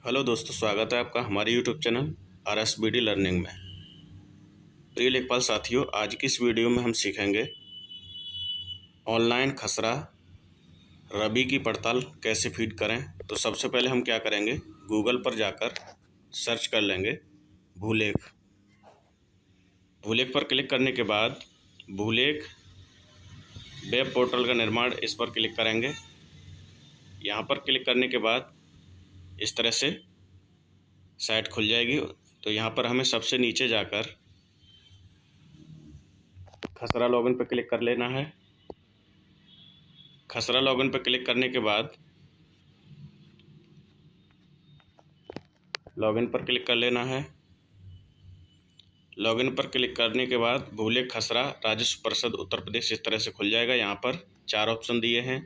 Hello दोस्तों, स्वागत है आपका हमारे यूट्यूब चैनल RSBD लर्निंग में। प्रिय लेखपाल साथियों, आज की इस वीडियो में हम सीखेंगे ऑनलाइन खसरा रबी की पड़ताल कैसे फीड करें। तो सबसे पहले हम क्या करेंगे, गूगल पर जाकर सर्च कर लेंगे भूलेख। भूलेख पर क्लिक करने के बाद भूलेख वेब पोर्टल का निर्माण, इस पर क्लिक करेंगे। यहाँ पर क्लिक करने के बाद इस तरह से साइट खुल जाएगी। तो यहाँ पर हमें सबसे नीचे जाकर खसरा लॉगिन पर क्लिक कर लेना है। खसरा लॉगिन पर क्लिक करने के बाद लॉगिन पर क्लिक कर लेना है। लॉगिन पर क्लिक करने के बाद भूलेख खसरा राजस्व परिषद उत्तर प्रदेश इस तरह से खुल जाएगा। यहाँ पर 4 ऑप्शन दिए हैं,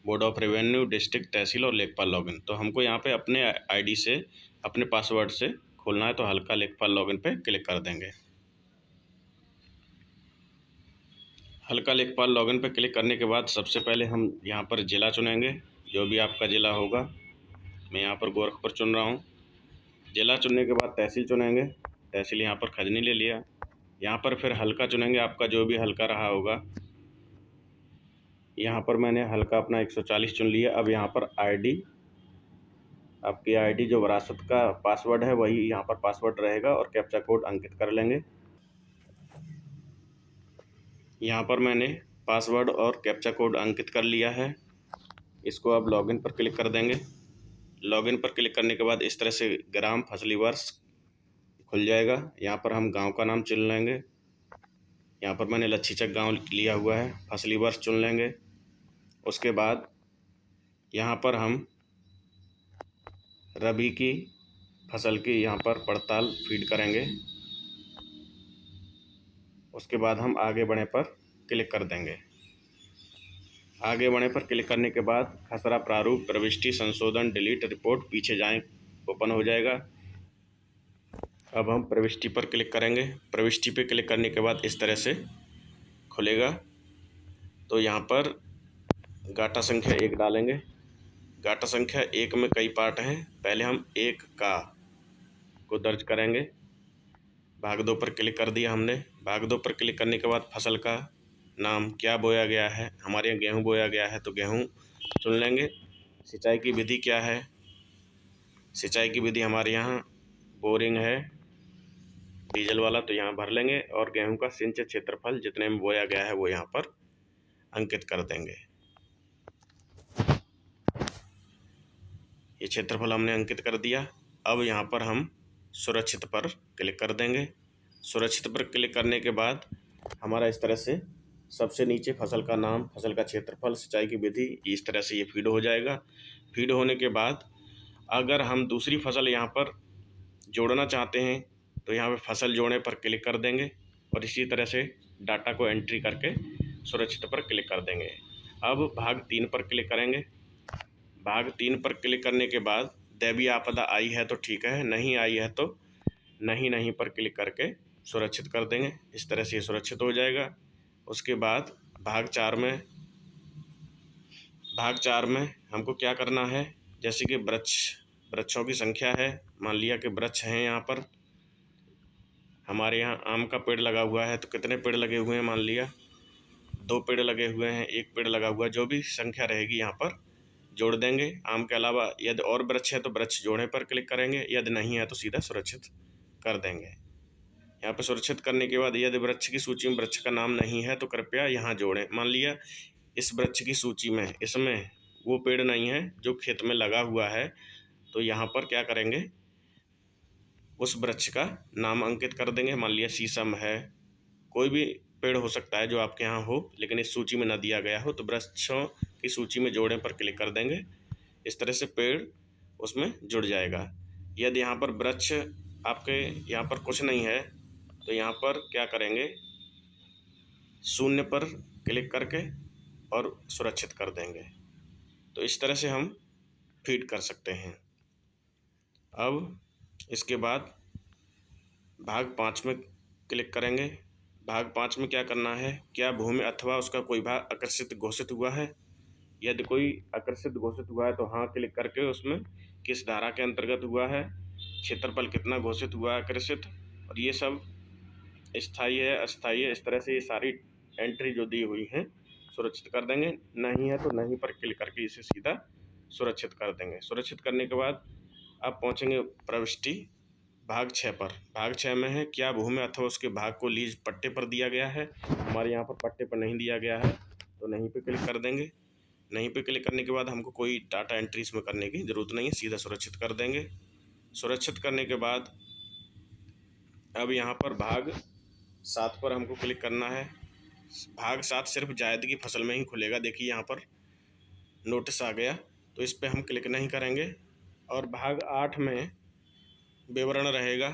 बोर्ड ऑफ रेवेन्यू, डिस्ट्रिक्ट, तहसील और लेखपाल लॉगिन। तो हमको यहाँ पे अपने आईडी से, अपने पासवर्ड से खोलना है, तो हल्का लेखपाल लॉगिन पे क्लिक कर देंगे। हल्का लेखपाल लॉगिन पे क्लिक करने के बाद सबसे पहले हम यहाँ पर ज़िला चुनेंगे, जो भी आपका ज़िला होगा। मैं यहाँ पर गोरखपुर चुन रहा हूँ। ज़िला चुनने के बाद तहसील चुनेंगे, तहसील यहाँ पर खजनी ले लिया। यहाँ पर फिर हल्का चुनेंगे, आपका जो भी हल्का रहा होगा। यहाँ पर मैंने हल्का अपना 140 चुन लिया। अब यहाँ पर आईडी, आपकी आईडी जो विरासत का पासवर्ड है वही यहाँ पर पासवर्ड रहेगा, और कैप्चा कोड अंकित कर लेंगे। यहाँ पर मैंने पासवर्ड और कैप्चा कोड अंकित कर लिया है। इसको अब लॉगिन पर क्लिक कर देंगे। लॉगिन पर क्लिक करने के बाद इस तरह से ग्राम फसली वर्ष खुल जाएगा। यहाँ पर हम गांव का नाम चुन लेंगे। यहाँ पर मैंने लच्छीचक गांव लिया हुआ है, फसली वर्ष चुन लेंगे। उसके बाद यहाँ पर हम रबी की फसल की यहाँ पर पड़ताल फीड करेंगे। उसके बाद हम आगे बढ़े पर क्लिक कर देंगे। आगे बढ़े पर क्लिक करने के बाद खसरा प्रारूप, प्रविष्टि, संशोधन, डिलीट, रिपोर्ट, पीछे जाएं, ओपन हो जाएगा। अब हम प्रविष्टि पर क्लिक करेंगे। प्रविष्टि पर क्लिक करने के बाद इस तरह से खुलेगा। तो यहाँ पर गाटा संख्या 1 डालेंगे। गाटा संख्या 1 में कई पार्ट हैं। पहले हम 1 का को दर्ज करेंगे। भाग 2 पर क्लिक कर दिया हमने। भाग 2 पर क्लिक करने के बाद फसल का नाम, क्या बोया गया है, हमारे यहाँ गेहूँ बोया गया है तो गेहूँ चुन लेंगे। सिंचाई की विधि क्या है, सिंचाई की विधि हमारे यहाँ बोरिंग है, डीजल वाला, तो यहाँ भर लेंगे। और गेहूँ का सिंचित क्षेत्रफल जितने में बोया गया है वो यहाँ पर अंकित कर देंगे। ये क्षेत्रफल हमने अंकित कर दिया। अब यहाँ पर हम सुरक्षित पर क्लिक कर देंगे। सुरक्षित पर क्लिक करने के बाद हमारा इस तरह से सबसे नीचे फसल का नाम, फसल का क्षेत्रफल, सिंचाई की विधि, इस तरह से ये फीड हो जाएगा। फीड होने के बाद अगर हम दूसरी फसल यहाँ पर जोड़ना चाहते हैं तो यहाँ पे फसल जोड़ने पर क्लिक कर देंगे, और इसी तरह से डाटा को एंट्री करके सुरक्षित पर क्लिक कर देंगे। अब भाग 3 पर क्लिक करेंगे। भाग 3 पर क्लिक करने के बाद दैवीय आपदा आई है तो ठीक है, नहीं आई है तो नहीं पर क्लिक करके सुरक्षित कर देंगे। इस तरह से ये सुरक्षित हो जाएगा। उसके बाद भाग 4 में हमको क्या करना है, जैसे कि वृक्षों की संख्या है। मान लिया कि वृक्ष हैं, यहाँ पर हमारे यहाँ आम का पेड़ लगा हुआ है तो कितने पेड़ लगे हुए हैं, मान लिया 2 पेड़ लगे हुए हैं, 1 पेड़ लगा हुआ है, जो भी संख्या रहेगी यहाँ पर जोड़ देंगे। आम के अलावा यदि और वृक्ष है तो वृक्ष जोड़ने पर क्लिक करेंगे, यदि नहीं है तो सीधा सुरक्षित कर देंगे। यहाँ पर सुरक्षित करने के बाद यदि वृक्ष की सूची में वृक्ष का नाम नहीं है तो कृपया यहाँ जोड़ें। मान लिया इस वृक्ष की सूची में इसमें वो पेड़ नहीं है जो खेत में लगा हुआ है, तो यहाँ पर क्या करेंगे, उस वृक्ष का नाम अंकित कर देंगे। मान लिया शीशम है, कोई भी पेड़ हो सकता है जो आपके यहाँ हो लेकिन इस सूची में न दिया गया हो, तो वृक्षों की सूची में जोड़ने पर क्लिक कर देंगे। इस तरह से पेड़ उसमें जुड़ जाएगा। यदि यहाँ पर वृक्ष आपके यहाँ पर कुछ नहीं है तो यहाँ पर क्या करेंगे, 0 पर क्लिक करके और सुरक्षित कर देंगे। तो इस तरह से हम फीड कर सकते हैं। अब इसके बाद भाग 5 में क्लिक करेंगे। भाग 5 में क्या करना है, क्या भूमि अथवा उसका कोई भाग आकर्षित घोषित हुआ है। यदि कोई आकर्षित घोषित हुआ है तो हाँ क्लिक करके उसमें किस धारा के अंतर्गत हुआ है, क्षेत्रफल कितना घोषित हुआ है कृषित, और ये सब स्थायी है अस्थायी है, इस तरह से ये सारी एंट्री जो दी हुई हैं सुरक्षित कर देंगे। नहीं है तो नहीं पर क्लिक करके इसे सीधा सुरक्षित कर देंगे। सुरक्षित करने के बाद अब पहुंचेंगे प्रविष्टि भाग 6 पर। भाग 6 में है क्या भूमि अथवा उसके भाग को लीज पट्टे पर दिया गया है। हमारे यहाँ पर पट्टे पर नहीं दिया गया है तो नहीं पे क्लिक कर देंगे। नहीं पे क्लिक करने के बाद हमको कोई डाटा एंट्री इसमें करने की ज़रूरत नहीं है, सीधा सुरक्षित कर देंगे। सुरक्षित करने के बाद अब यहाँ पर भाग 7 पर हमको क्लिक करना है। भाग 7 सिर्फ जायद की फसल में ही खुलेगा। देखिए यहाँ पर नोटिस आ गया, तो इस पर हम क्लिक नहीं करेंगे। और भाग 8 में विवरण रहेगा,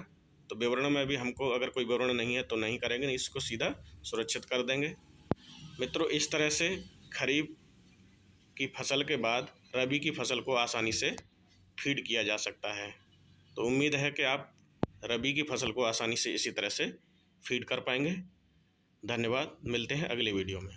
तो विवरण में भी हमको अगर कोई विवरण नहीं है तो नहीं करेंगे, नहीं इसको सीधा सुरक्षित कर देंगे। मित्रों, इस तरह से खरीफ की फसल के बाद रबी की फसल को आसानी से फीड किया जा सकता है। तो उम्मीद है कि आप रबी की फसल को आसानी से इसी तरह से फीड कर पाएंगे। धन्यवाद, मिलते हैं अगले वीडियो में।